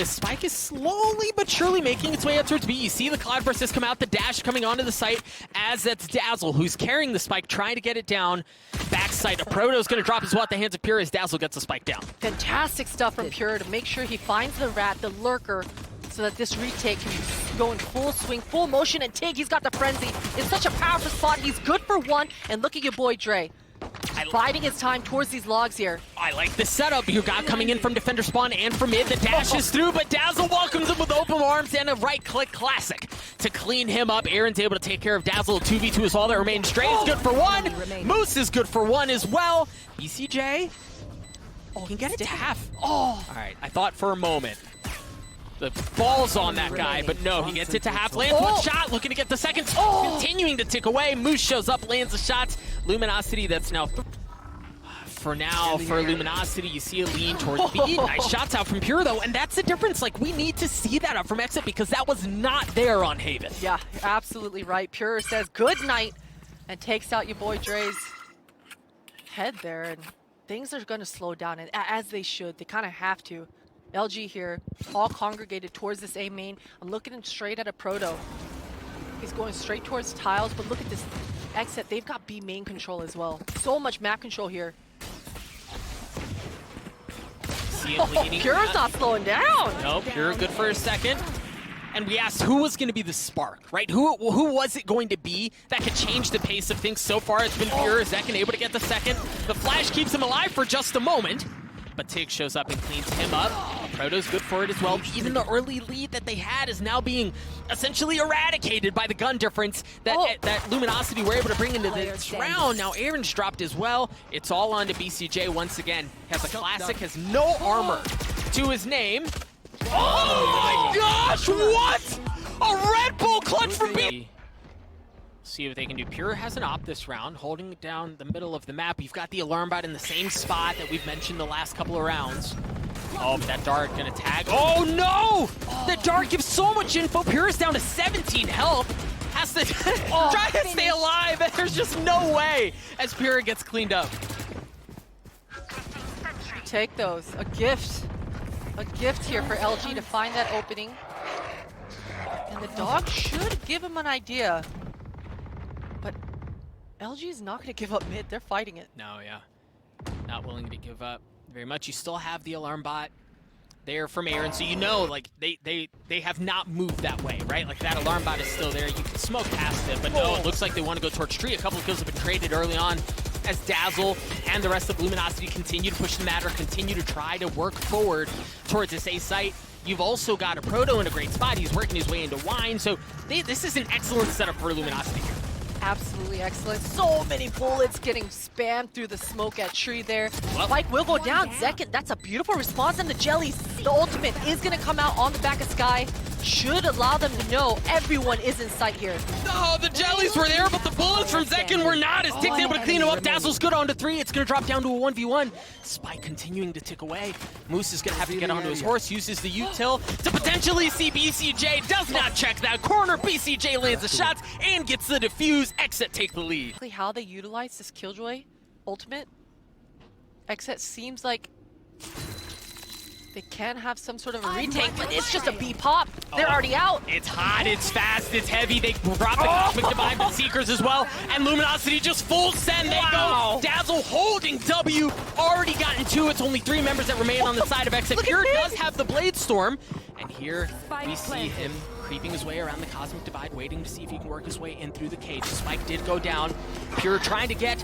this spike is slowly but surely making its way up towards B. You see the Cloud Burst has come out, the dash coming onto the site as that's dazzLe who's carrying the spike, trying to get it down. Backside, aproto's going to drop as well at the hands of Pure as dazzLe gets the spike down. Fantastic stuff from Pure to make sure he finds the rat, the lurker, so that this retake can go in full swing, full motion, and TiGG, he's got the frenzy. It's such a powerful spot. He's good for one, and look at your boy Dre. Biding his time towards these logs here. I like the setup. You got coming in from defender spawn and from mid. The dash is through, but dazzLe welcomes him with open arms and a right-click classic to clean him up. AYRIN's able to take care of dazzLe. 2v2 is all that remains. Dre is good for one. Moose is good for one as well. BcJ can get it to half. All right, I thought for a moment the ball's on that guy, but no, he gets it to half. Lands one shot, looking to get the second. Continuing to tick away. Moose shows up, lands the shots. Luminosity, that's now for Luminosity, you see a lean towards B. Nice shots out from Pure, though, and that's the difference. Like, we need to see that up from XSET because that was not there on Haven. Yeah, you're absolutely right. Pure says good night and takes out your boy Dre's head there, and things are going to slow down, and as they should. They kind of have to. LG here, all congregated towards this A main. I'm looking straight at aproto. He's going straight towards tiles, but look at this XSET. They've got B main control as well. So much map control here. Pure's not slowing down. No, Pure good for a second. And we asked who was going to be the spark, right? Who was it going to be that could change the pace of things? So far, it's been Pure. Zekken able to get the second. The flash keeps him alive for just a moment. But TiGG shows up and cleans him up. Proto's good for it as well. Even the early lead that they had is now being essentially eradicated by the gun difference that Luminosity were able to bring into this round. Now AYRIN's dropped as well. It's all on to BcJ once again. Has a classic, has no armor to his name. Oh my gosh, what? A Red Bull clutch from B. See what they can do. Pure has an op this round, holding down the middle of the map. You've got the alarm bot in the same spot that we've mentioned the last couple of rounds. Oh, but that dart gonna tag. Oh no! The dart gives so much info. Pure is down to 17 health. Has to try to stay alive. There's just no way as Pure gets cleaned up. Take those. A gift. A gift here for LG to find that opening. And the dog should give him an idea. But LG is not going to give up mid. They're fighting it. No, yeah. Not willing to give up very much. You still have the alarm bot there from AYRIN, so you know, like, they have not moved that way, right? Like, that alarm bot is still there. You can smoke past it, but no, it looks like they want to go towards tree. A couple of kills have been traded early on as dazzLe and the rest of Luminosity continue to push the matter, continue to try to work forward towards this A site. You've also got aproto in a great spot. He's working his way into wine, so this is an excellent setup for Luminosity here. Absolutely excellent. So many bullets getting spammed through the smoke at tree there. Spike will go down. Zekken, that's a beautiful response. And the jellies, the ultimate is going to come out on the back of Sky. Should allow them to know everyone is in sight here. No, the jellies were there, but the bullets from Zekken were not. As TiGG's able to clean him up. dazzLe's good onto 3. It's going to drop down to a 1v1. Spike continuing to tick away. Moose is going to have to get onto his horse. Uses the util to potentially see BcJ. Does not check that corner. BcJ lands the shots and gets the defuse. XSET take the lead. How they utilize this Killjoy ultimate, XSET seems like they can have some sort of a retake, but it's just a B pop. They're already out. It's hot, it's fast, it's heavy. They drop the Cosmic Divide with Seekers as well. And Luminosity just full send. They go. dazzLe holding W. Already gotten 2. It's only 3 members that remain on the side of XSET. Pure does have the Blade Storm. And here we see him creeping his way around the Cosmic Divide, waiting to see if he can work his way in through the cage. Spike did go down. Pure trying to get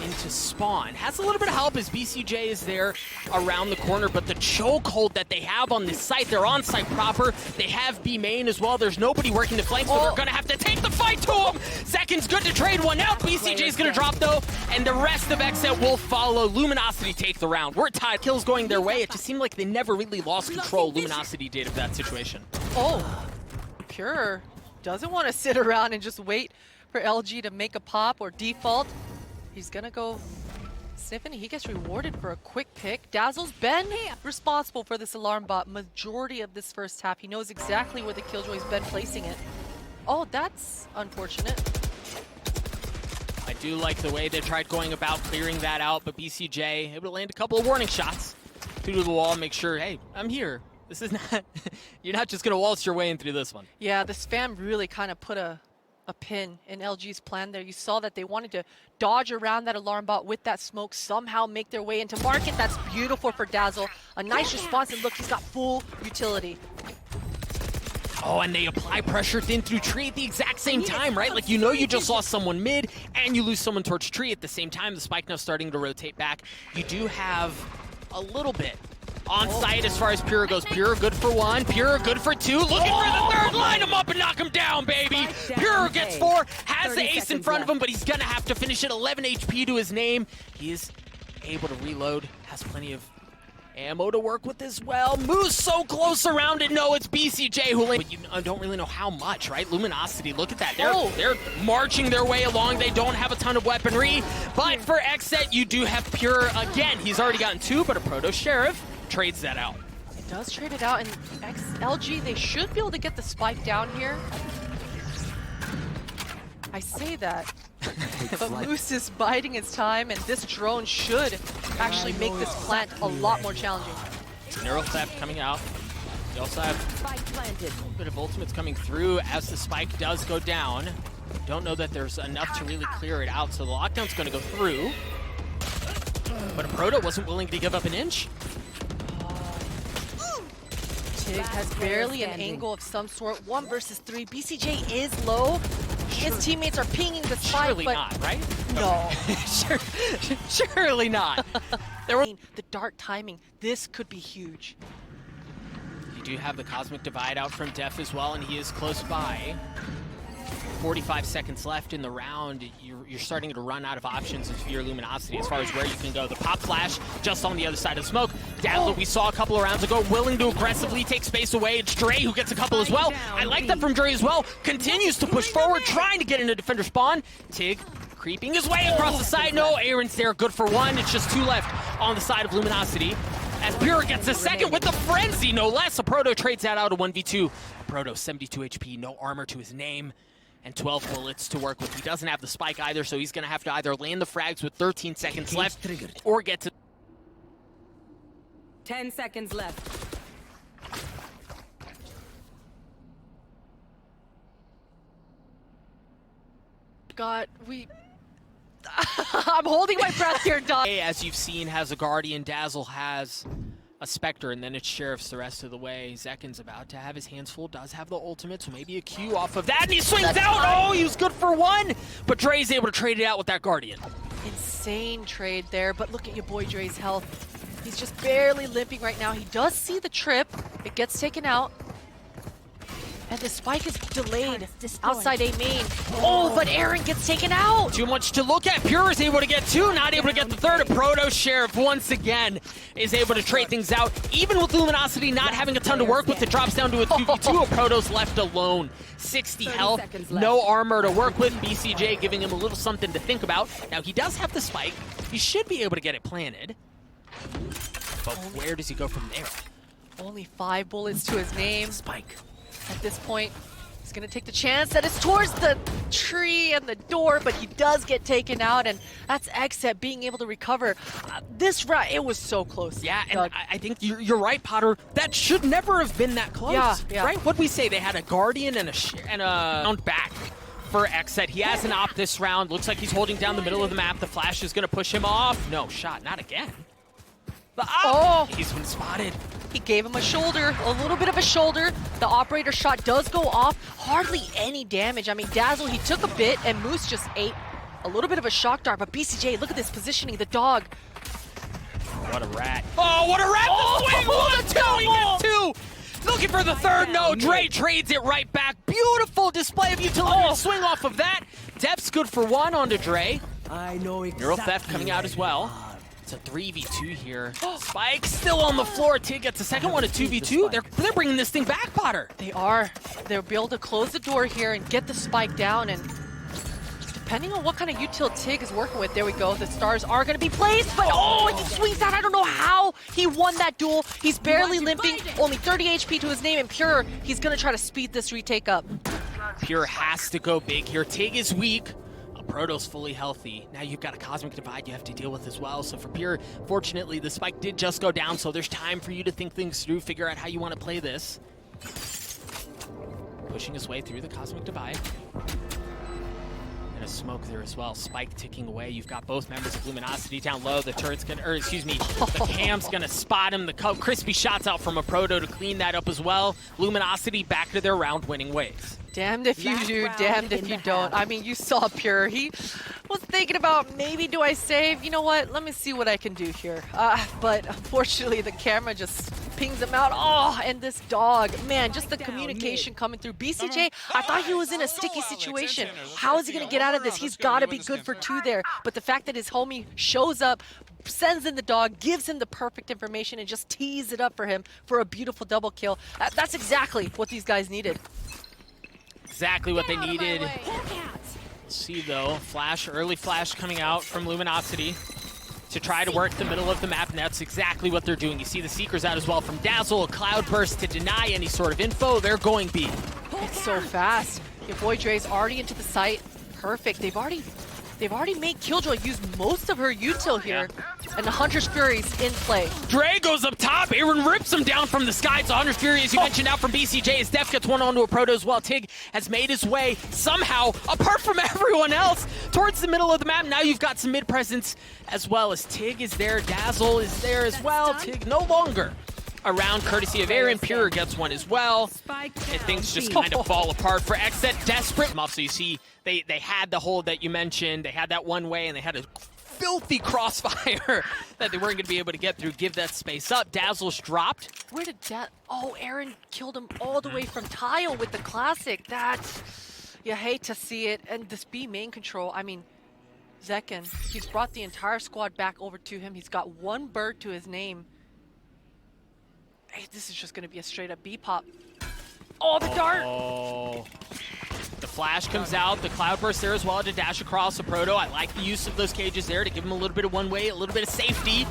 into spawn. Has a little bit of help as BcJ is there around the corner, but the chokehold that they have on this site, they're on site proper. They have B main as well. There's nobody working the flanks, so they're gonna have to take the fight to him. Zekken's good to trade one out. BcJ's gonna drop though, and the rest of XSET will follow. Luminosity take the round. We're tied. Kills going their way. It just seemed like they never really lost control. Luminosity did of that situation. Pure doesn't want to sit around and just wait for LG to make a pop or default. He's gonna go sniffing. He gets rewarded for a quick pick. dazzLe's been responsible for this alarm bot majority of this first half. He knows exactly where the Killjoy's been placing it. Oh, that's unfortunate. I do like the way they tried going about clearing that out, but BcJ able to land a couple of warning shots through the wall, make sure, hey, I'm here. This is not, you're not just going to waltz your way in through this one. Yeah, the spam really kind of put a pin in LG's plan there. You saw that they wanted to dodge around that alarm bot with that smoke, somehow make their way into market. That's beautiful for dazzLe. A nice response, and look, he's got full utility. Oh, and they apply pressure thin through tree at the exact same time, right? Like, you know you just lost someone mid, and you lose someone towards tree at the same time. The spike now starting to rotate back. You do have a little bit on site as far as Pure goes. Pure good for one, Pure good for two. Looking for the third, line him up and knock him down, baby. Pure gets 4, has the ace in front of him, but he's gonna have to finish it. 11 HP to his name. He is able to reload, has plenty of ammo to work with as well. Moves so close around it. No, it's BcJ who, but you don't really know how much, right? Luminosity, look at that. They're marching their way along. They don't have a ton of weaponry, but for XSET, you do have Pure again. He's already gotten 2, but aproto Sheriff trades that out. It does trade it out, and LG, they should be able to get the spike down here. I say that, but Moose is biding his time, and this drone should actually make this plant a lot more challenging. Neural Theft coming out. They also have a little bit of ultimates coming through as the spike does go down. Don't know that there's enough to really clear it out, so the lockdown's going to go through. But aproto wasn't willing to give up an inch. TiGG has barely an angle of some sort. 1 versus 3. BcJ is low. His teammates are pinging the spike, Surely but not, right? no. Surely not. The dark timing. This could be huge. You do have the Cosmic Divide out from dephh as well, and he is close by. 45 seconds left in the round. You're starting to run out of options if you're Luminosity as far as where you can go. The pop flash just on the other side of smoke. dazzLe, we saw a couple of rounds ago, willing to aggressively take space away. It's Dre who gets a couple as well. I like that from Dre as well. Continues to push forward, trying to get into defender spawn. TiGG creeping his way across the side. No, AYRIN's there, good for 1. It's just 2 left on the side of Luminosity. As Pure gets a second with the frenzy, no less. aproto trades that out to 1v2. aproto, 72 HP, no armor to his name, and 12 bullets to work with. He doesn't have the spike either, so he's going to have to either land the frags with 13 seconds left or get to... 10 seconds left. God, I'm holding my breath here, Doug. As you've seen, has a Guardian, dazzLe has a Spectre, and then it's Sheriffs the rest of the way. Zekken's about to have his hands full, does have the ultimate, so maybe a Q off of that, and he swings out! Oh, he was good for 1, but Dre's able to trade it out with that Guardian. Insane trade there, but look at YaBoiDre's health. He's just barely limping right now. He does see the trip. It gets taken out. And the spike is delayed outside A main. Oh, but AYRIN gets taken out. Too much to look at. Pure is able to get 2, not able to get the 3rd. aproto Sheriff once again is able to trade things out. Even with Luminosity not having a ton to work with, it drops down to a 2v2. aproto's left alone. 60 health, no armor to work with. BcJ giving him a little something to think about. Now, he does have the spike. He should be able to get it planted. But where does he go from there? Only 5 bullets to his name. Spike. At this point, he's going to take the chance that it's towards the tree and the door, but he does get taken out, and that's XSET being able to recover. This round, it was so close. Yeah, and I think you're right, Potter. That should never have been that close. Yeah. Right? What'd we say? They had a Guardian and a round back for XSET. He has an op this round. Looks like he's holding down the middle of the map. The flash is going to push him off. No shot, not again. The op! He's been spotted. He gave him a shoulder, a little bit of a shoulder. The operator shot does go off. Hardly any damage. I mean, dazzLe, he took a bit, and Moose just ate a little bit of a shock dart. But BcJ, look at this positioning. The dog. What a rat. Oh, what a rat! The swing! Oh, he gets 2! Looking for the 3rd. No, Dre trades it right back. Beautiful display of utility. Swing off of that. deph's good for 1 onto Dre. I know exactly. Neural Theft coming out as well. It's a 3v2 here. Spike still on the floor. TiGG gets a second one, a 2v2. They're bringing this thing back, Potter. They are. They'll be able to close the door here and get the spike down. And depending on what kind of util TiGG is working with, there we go. The stars are going to be placed. But he swings out. I don't know how he won that duel. He's barely limping. Only 30 HP to his name. And Pure, he's going to try to speed this retake up. Pure has to go big here. TiGG is weak. Aproto's fully healthy. Now you've got a Cosmic Divide you have to deal with as well. So for Pure, fortunately, the spike did just go down, so there's time for you to think things through, figure out how you want to play this. Pushing his way through the Cosmic Divide. And a smoke there as well. Spike ticking away. You've got both members of Luminosity down low. The turret's gonna, or excuse me, the cam's gonna spot him. The crispy shots out from Aproto to clean that up as well. Luminosity back to their round-winning ways. Damned if you do, damned if you don't. I mean, you saw Pure. He was thinking about, maybe do I save? You know what? Let me see what I can do here. But unfortunately, the camera just pings him out. Oh, and this dog. Man, just the communication coming through. BcJ, I thought he was in a sticky situation. How is he going to get out of this? He's got to be good for 2 there. But the fact that his homie shows up, sends in the dog, gives him the perfect information, and just tees it up for him for a beautiful double kill. That's exactly what these guys needed. Exactly what they needed. Let's see though, early flash coming out from Luminosity to try to work the middle of the map, and that's exactly what they're doing. You see the Seekers out as well from dazzLe, a Cloudburst to deny any sort of info. They're going B. It's so fast. YaBoiDre's already into the site. Perfect. They've already made Killjoy use most of her util here. And the Hunter's Fury's in play. Dre goes up top. AYRIN rips him down from the sky. So Hunter's Fury, as you mentioned, out from BcJ. As dephh gets one onto a Proto as well. TiGG has made his way somehow, apart from everyone else, towards the middle of the map. Now you've got some mid presence as well, as TiGG is there. dazzLe is there as well. TiGG no longer around, courtesy of AYRIN. Pure gets one as well. And things just kind of fall apart for XSET. Desperate. So you see, they had the hold that you mentioned. They had that one way, and they had a filthy crossfire that they weren't going to be able to get through. Give that space up. dazzLe's dropped. Where did Oh, AYRIN killed him all the way from tile with the classic. That, you hate to see it. And this B main control, I mean, zekken, he's brought the entire squad back over to him. He's got 1 bird to his name. Hey, this is just going to be a straight up B pop. Oh, the dart! Oh. The flash comes out, the Cloudburst there as well to dash across Aproto. I like the use of those cages there to give him a little bit of one way, a little bit of safety.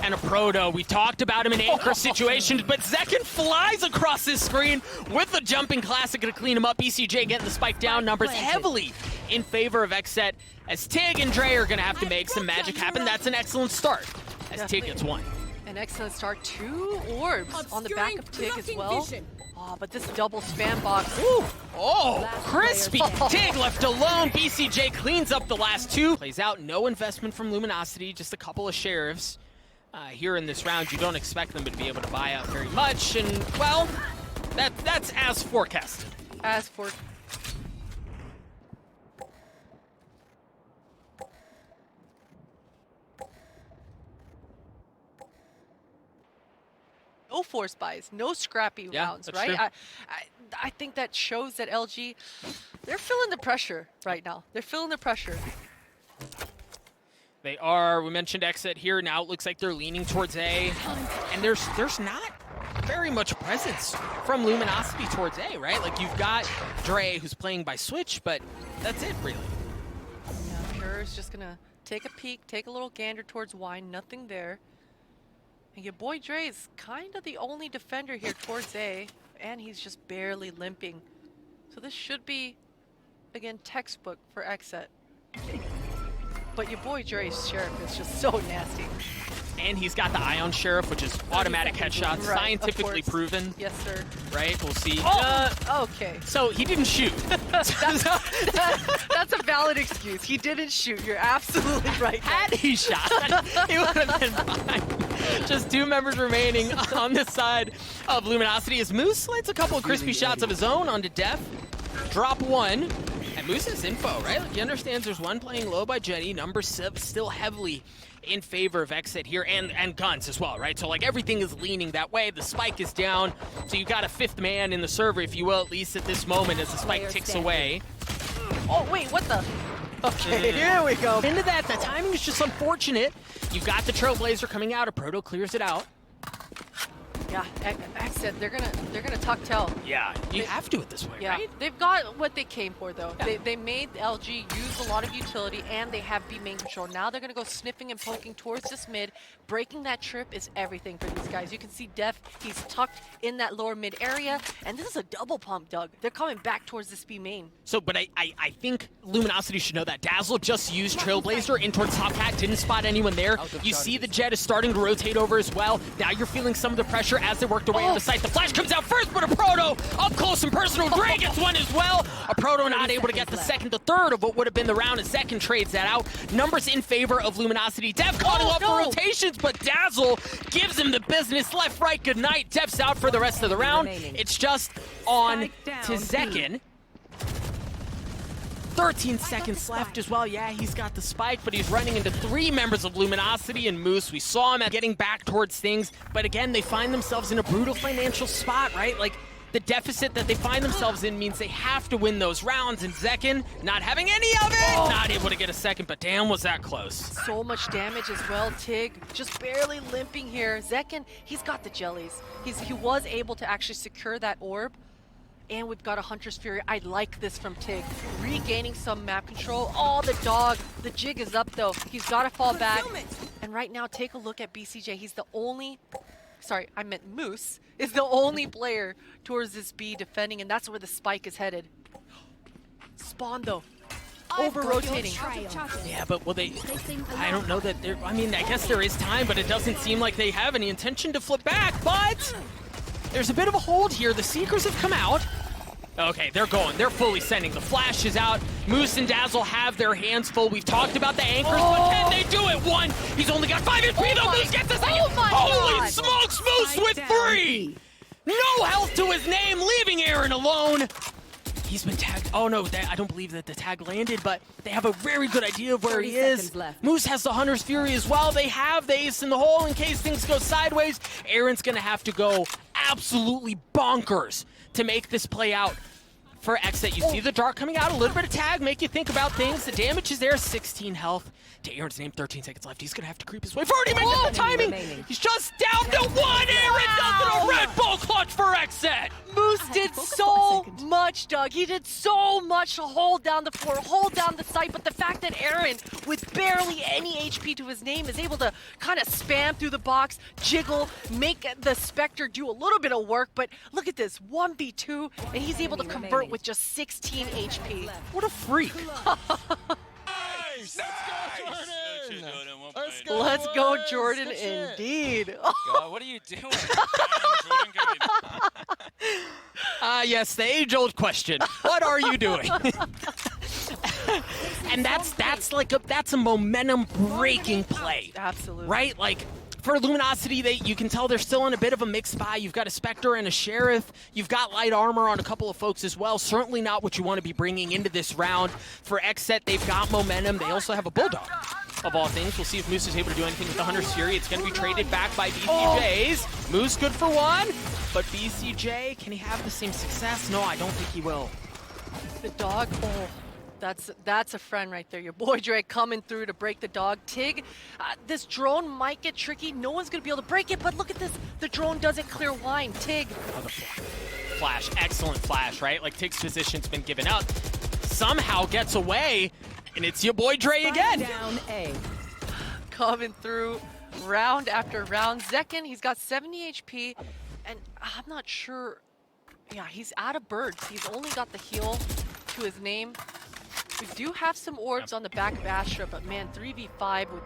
And Aproto, we talked about him in anchor situations, but zekken flies across this screen with the jumping classic to clean him up. BcJ getting the spike down, numbers heavily in favor of XSET, as TiGG and Dre are going to have to make some magic happen. That's an excellent start, as TiGG gets 1. An excellent start. 2 orbs on the back of TiGG as well. Oh, but this double spam box. Ooh. Oh, crispy. TiGG left alone. BcJ cleans up the last 2. Plays out, no investment from Luminosity, just a couple of sheriffs. Here in this round, you don't expect them to be able to buy out very much, and, well, that's as forecasted. As for... No force buys, no scrappy rounds, right? I think that shows that LG, they're feeling the pressure right now. They're feeling the pressure. They are. We mentioned XSET here. Now it looks like they're leaning towards A. And there's not very much presence from Luminosity towards A, right? Like, you've got Dre, who's playing by switch, but that's it, really. Yeah, Pure is just going to take a peek, take a little gander towards Y. Nothing there. And YaBoiDre is kind of the only defender here towards A, and he's just barely limping. So this should be, again, textbook for XSET. But YaBoiDre's Sheriff is just so nasty. And he's got the Ion Sheriff, which is automatic headshots, right, scientifically proven. Yes, sir. Right, we'll see. Okay. So he didn't shoot. That's a valid excuse. He didn't shoot. You're absolutely right. Had he shot, he would have been fine. Just 2 members remaining on the side of Luminosity as Moose lights a couple of crispy shots of his own onto dephh. Drop 1. And Moose has info, right? Like, he understands there's 1 playing low by Jenny. Number 7 still heavily in favor of XSET here, and guns as well, right? So, like, everything is leaning that way. The spike is down, so you got a 5th man in the server, if you will, at least at this moment, as the spike ticks away. Oh, wait, what the? Okay, here we go. Into that, the timing is just unfortunate. You've got the Trailblazer coming out. Aproto clears it out. Yeah, XSET, they're gonna tuck tail. Yeah, you have to at this point, Yeah, right? they've got what they came for though. Yeah. They made LG use a lot of utility and they have B main control. Now they're gonna go sniffing and poking towards this mid. Breaking that trip is everything for these guys. You can see dephh, he's tucked in that lower mid area, and this is a double pump, Doug. They're coming back towards this B main. So, but I think Luminosity should know that dazzLe just used Trailblazer in towards top cat, didn't spot anyone there. You see the jet is starting to rotate over as well. Now you're feeling some of the pressure as they work their way into sight. The flash comes out first, but aproto up close and personal. Dre gets one as well. Aproto not able to get the second, the third of what would have been the round, and zekken trades that out. Numbers in favor of Luminosity. dephh caught him up for rotations, but dazzLe gives him the business. Left, right, good night. deph's out for the rest of the round. It's just on to zekken. 13 seconds left as well. Yeah, he's got the spike, but he's running into 3 members of Luminosity and Moose. We saw him getting back towards things, but again, they find themselves in a brutal financial spot, right? Like, the deficit that they find themselves in means they have to win those rounds, and zekken not having any of it! Not able to get a second, but damn, was that close. So much damage as well. TiGG just barely limping here. zekken, he's got the jellies. He was able to actually secure that orb. And we've got a Hunter's Fury. I like this from TiGG. Regaining some map control. Oh, the dog. The jig is up, though. He's got to fall back. And right now, take a look at BcJ. He's the only... Sorry, I meant Moose is the only player towards this B defending, and that's where the spike is headed. Spawn, though. Over-rotating. Yeah, but will they... I don't know that they're... I mean, I guess there is time, but it doesn't seem like they have any intention to flip back, but... There's a bit of a hold here. The Seekers have come out. Okay, they're going. They're fully sending. The flash is out. Moose and dazzLe have their hands full. We've talked about the anchors, but can they do it? One. He's only got 5 HP, though. Moose gets the second. Holy smokes, Moose with 3. No health to his name, leaving AYRIN alone. He's been tagged. Oh, no, I don't believe that the tag landed, but they have a very good idea of where he is. Moose has the Hunter's Fury as well. They have the ace in the hole in case things go sideways. AYRIN's going to have to go absolutely bonkers to make this play out for XSET. You see the dart coming out, a little bit of tag, make you think about things. The damage is there, 16 health. To AYRIN's name, 13 seconds left. He's going to have to creep his way forward. He makes the timing. He's just down to 1. AYRIN does it, a Red Bull clutch for XSET. Moose did so much, Doug. He did so much to hold down the floor, hold down the site, but the fact that AYRIN, with barely any HP to his name, is able to kind of spam through the box, jiggle, make the Spectre do a little bit of work, but look at this, 1v2, and he's able to convert with just 16 HP. What a freak. Let's go, Jordan, indeed. God, what are you doing? Yes, the age-old question. What are you doing? And that's a momentum-breaking play. Absolutely. Right? Like, for Luminosity, you can tell they're still in a bit of a mixed buy. You've got a Spectre and a Sheriff. You've got light armor on a couple of folks as well. Certainly not what you want to be bringing into this round. For XSET, they've got momentum. They also have a Bulldog, of all things. We'll see if Moose is able to do anything with the Hunter's Fury. It's going to be traded back by BcJ's. Moose good for 1, but BcJ, can he have the same success? No, I don't think he will. The dog, that's a friend right there. Your boy Dre coming through to break the dog. TiGG, this drone might get tricky. No one's going to be able to break it, but look at this. The drone doesn't clear wine. TiGG. Oh, the flash. Excellent flash, right? Like, TiGG's position's been given up. Somehow gets away, and it's your boy Dre again. Down A. Coming through round after round. zekken, he's got 70 HP, and I'm not sure. Yeah, he's out of birds. He's only got the heal to his name. We do have some orbs on the back of Astra, but man, 3v5 with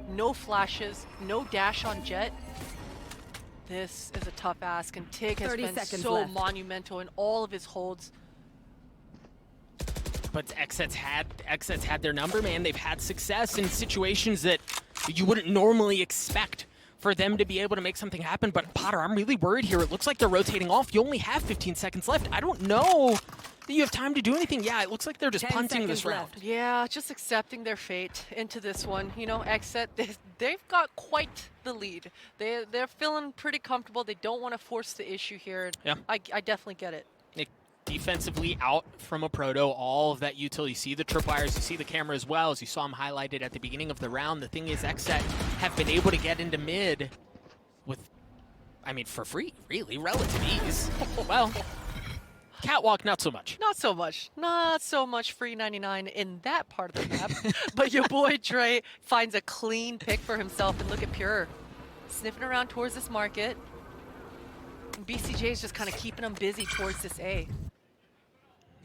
no flashes, no dash on Jet. This is a tough ask, and TiGG has been so monumental in all of his holds. But XSET's had their number, man. They've had success in situations that you wouldn't normally expect for them to be able to make something happen. But Potter, I'm really worried here. It looks like they're rotating off. You only have 15 seconds left. I don't know that you have time to do anything. Yeah, it looks like they're just punting this round. Yeah, just accepting their fate into this one. You know, XSET, they've got quite the lead. They're feeling pretty comfortable. They don't want to force the issue here. Yeah. I definitely get it. Defensively out from aproto, all of that util. You see the tripwires, you see the camera as well, as you saw him highlighted at the beginning of the round. The thing is, XSET have been able to get into mid with I mean, for free, really, relative ease. Well, catwalk, not so much. Not so much. Not so much free 99 in that part of the map. But your boy Dre finds a clean pick for himself. And look at Pure sniffing around towards this market. And BcJ is just kind of keeping him busy towards this A.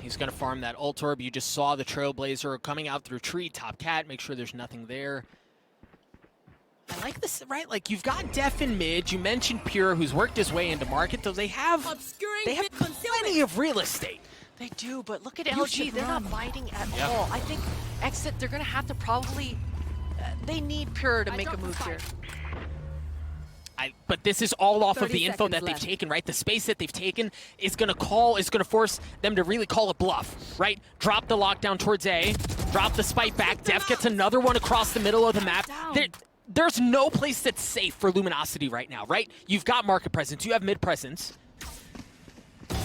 He's going to farm that ult orb. You just saw the Trailblazer coming out through tree, top cat, make sure there's nothing there. I like this, right? Like, you've got dephh in mid. You mentioned Pure, who's worked his way into market, though they have plenty of real estate. They do, but look at LG. They're not biting at all. I think XSET, they're going to have to probably... they need Pure to make a move here. But this is all off of the info that they've taken, right? The space that they've taken is going to force them to really call a bluff, right? Drop the lockdown towards A, drop the spike back. dephh gets another one across the middle of the map. There's no place that's safe for Luminosity right now, right? You've got market presence, you have mid presence.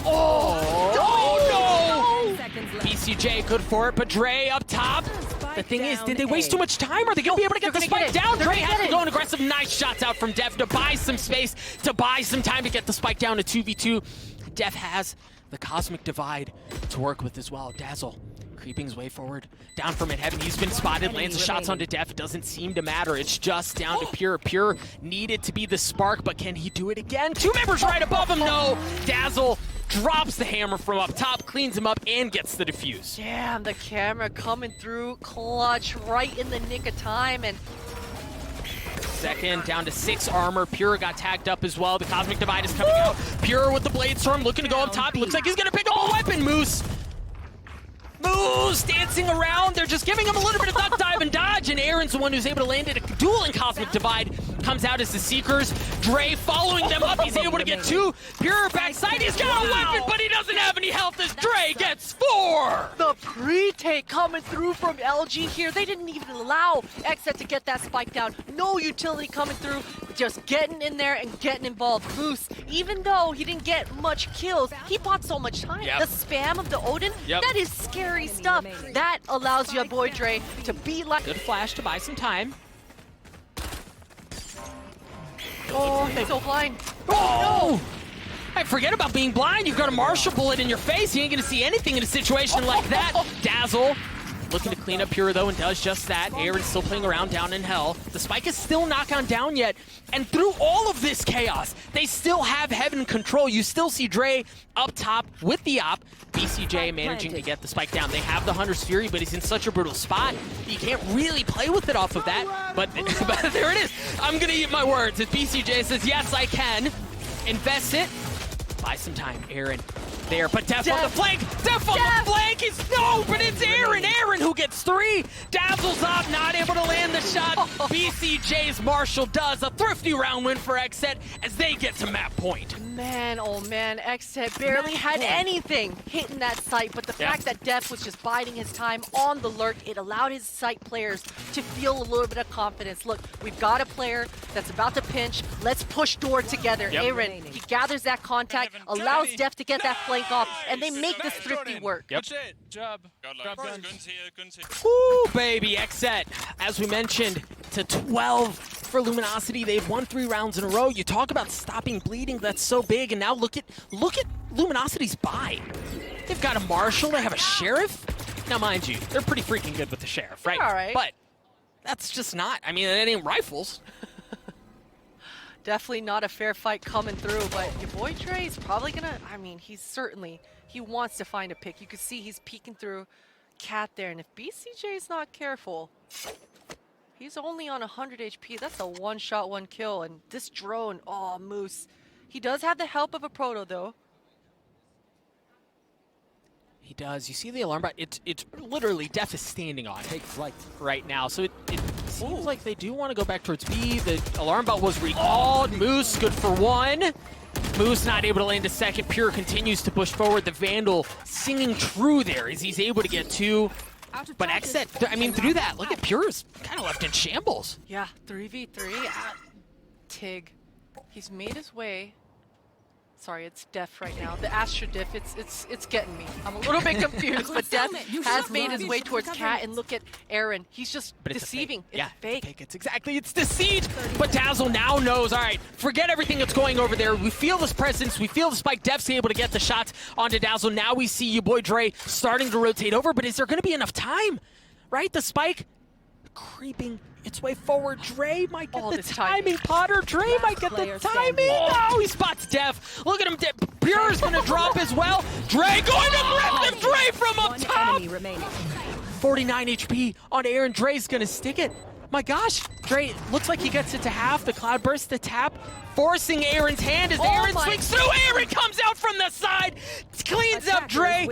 Oh no! BcJ good for it, but Dre up top. The thing is, did they waste too much time? Are they going to be able to get the spike down? Dre has to go in aggressive. Nice shots out from dephh to buy some space, to buy some time to get the spike down to 2v2. dephh has the Cosmic Divide to work with as well. dazzLe creeping his way forward. Down from mid-heaven. He's been spotted. Lands the shots onto dephh. It doesn't seem to matter. It's just down to Pure. Pure needed to be the spark, but can he do it again? Two members right above him. No. dazzLe drops the hammer from up top, cleans him up, and gets the defuse. Damn, the camera coming through clutch right in the nick of time. And Zekken down to 6 armor. Pure got tagged up as well. The Cosmic Divide is coming out. Pure with the Blade Storm looking to go up top. Looks like he's going to pick up a weapon. Moose dancing around. They're just giving him a little bit of duck dive and dodge, and AYRIN's the one who's able to land it. A dueling Cosmic Divide comes out as the Seekers. Dre following them up. He's able to get 2. Pure backside. He's got a weapon, but he doesn't have any health as Dre gets 4. The pre-take coming through from LG here. They didn't even allow XSET to get that spike down. No utility coming through. Just getting in there and getting involved. Moose, even though he didn't get much kills, he bought so much time. The spam of the Odin, that is scary stuff. That allows YaBoiDre to be like... Good flash to buy some time. Oh, he's so blind. Oh, no! I forget about being blind. You've got a Marshall bullet in your face. You ain't going to see anything in a situation like that. dazzLe looking to clean up Pure, though, and does just that. AYRIN's still playing around down in hell. The spike is still not gone down yet. And through all of this chaos, they still have heaven control. You still see Dre up top with the op. BcJ managing to get the spike down. They have the Hunter's Fury, but he's in such a brutal spot. You can't really play with it off of that. But there it is. I'm going to eat my words. As BcJ says, yes, I can. Invest it. Buy some time. AYRIN there, but dephh on the flank. dephh on the flank is no, but it's AYRIN. AYRIN who gets 3. dazzLe's up, not able to land the shot. BcJ's Marshall does a thrifty round win for XSET as they get to map point. Man, oh man, XSET barely had anything hitting that site, but the fact that dephh was just biding his time on the lurk, it allowed his site players to feel a little bit of confidence. Look, we've got a player that's about to pinch. Let's push door together. AYRIN, he gathers that contact, allows dephh to get that flank off, and they make this thrifty work. Job done. Woo, baby, XSET, as we mentioned, to 12 for Luminosity. They've won 3 rounds in a row. You talk about stopping bleeding, that's so big, and now look at Luminosity's buy. They've got a Marshall, they have a Sheriff. Now, mind you, they're pretty freaking good with the Sheriff, right? All right. But that's just not, I mean, it ain't rifles. Definitely not a fair fight coming through, but YaBoiDre is probably gonna, I mean, he wants to find a pick. You can see he's peeking through Cat there, and if BcJ is not careful, he's only on 100 HP. That's a one-shot, one kill, and this drone, oh, Moose. He does have the help of aproto, though. He does. You see the alarm bot? It's literally dephh is standing on it right now. So it seems like they do want to go back towards B. The alarm bot was recalled. Moose good for 1. Moose not able to land a second. Pure continues to push forward. The Vandal singing true there as he's able to get 2. But XSET, I mean, through that, look at Pure's kind of left in shambles. Yeah, 3v3 at TiGG. He's made his way Sorry, it's deaf right now. The Astra diff, it's getting me. I'm a little bit confused, but Def has made his way towards Cat, and look at AYRIN. He's just deceiving. It's a fake. It's the siege. But dazzLe now knows, all right, forget everything that's going over there. We feel this presence. We feel the spike. Def's able to get the shots onto dazzLe. Now we see YaBoiDre starting to rotate over, but is there going to be enough time? Right? The spike creeping its way forward. Dre might get the timing. Potter, Dre might get the timing. Oh, he spots Def. Look at him. Pure is going to drop as well. Dre going to grab the Dre from up top. 49 HP on AYRIN. Dre's going to stick it. My gosh. Dre looks like he gets it to half. The cloud burst, the tap, forcing AYRIN's hand as AYRIN swings through. AYRIN comes out from the side, cleans up Dre.